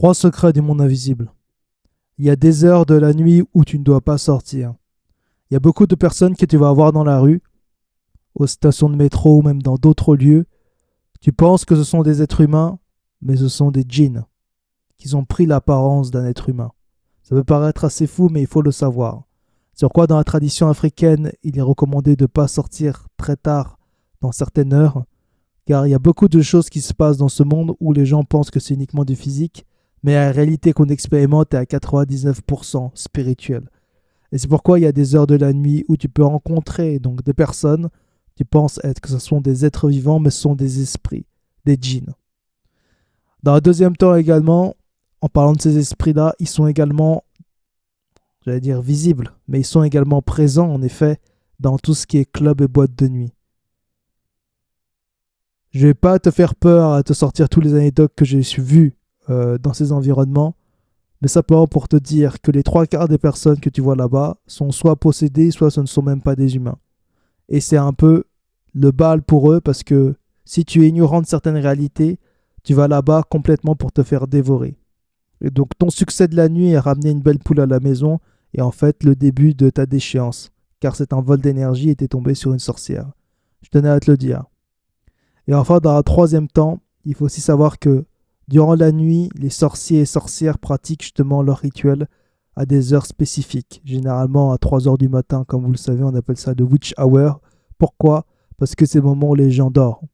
Trois secrets du monde invisible. Il y a des heures de la nuit où tu ne dois pas sortir. Il y a beaucoup de personnes que tu vas voir dans la rue, aux stations de métro ou même dans d'autres lieux. Tu penses que ce sont des êtres humains, mais ce sont des djinns qui ont pris l'apparence d'un être humain. Ça peut paraître assez fou, mais il faut le savoir. Sur quoi, dans la tradition africaine, il est recommandé de ne pas sortir très tard dans certaines heures, car il y a beaucoup de choses qui se passent dans ce monde où les gens pensent que c'est uniquement du physique, mais la réalité qu'on expérimente est à 99% spirituelle. Et c'est pourquoi il y a des heures de la nuit où tu peux rencontrer donc des personnes qui pensent être que ce sont des êtres vivants, mais ce sont des esprits, des djinns. Dans un deuxième temps également, en parlant de ces esprits-là, ils sont également, j'allais dire visibles, mais ils sont également présents en effet dans tout ce qui est club et boîte de nuit. Je ne vais pas te faire peur à te sortir tous les anecdotes que j'ai vues dans ces environnements, mais simplement pour te dire que les trois quarts des personnes que tu vois là-bas sont soit possédées, soit ce ne sont même pas des humains. Et c'est un peu le bal pour eux parce que si tu es ignorant de certaines réalités, tu vas là-bas complètement pour te faire dévorer. Et donc ton succès de la nuit est ramener une belle poule à la maison et en fait le début de ta déchéance, car c'est un vol d'énergie et t'es tombé sur une sorcière. Je tenais à te le dire. Et enfin, dans un troisième temps, il faut aussi savoir que durant la nuit, les sorciers et sorcières pratiquent justement leur rituel à des heures spécifiques, généralement à 3 heures du matin, comme vous le savez, on appelle ça le witch hour. Pourquoi? Parce que c'est le moment où les gens dorment.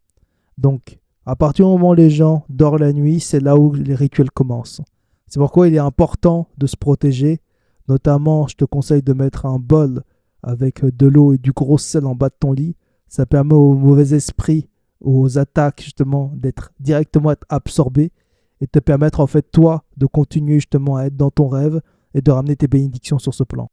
Donc, à partir du moment où les gens dorment la nuit, c'est là où les rituels commencent. C'est pourquoi il est important de se protéger. Notamment, je te conseille de mettre un bol avec de l'eau et du gros sel en bas de ton lit. Ça permet aux mauvais esprits, aux attaques justement d'être directement absorbés et te permettre en fait toi de continuer justement à être dans ton rêve et de ramener tes bénédictions sur ce plan.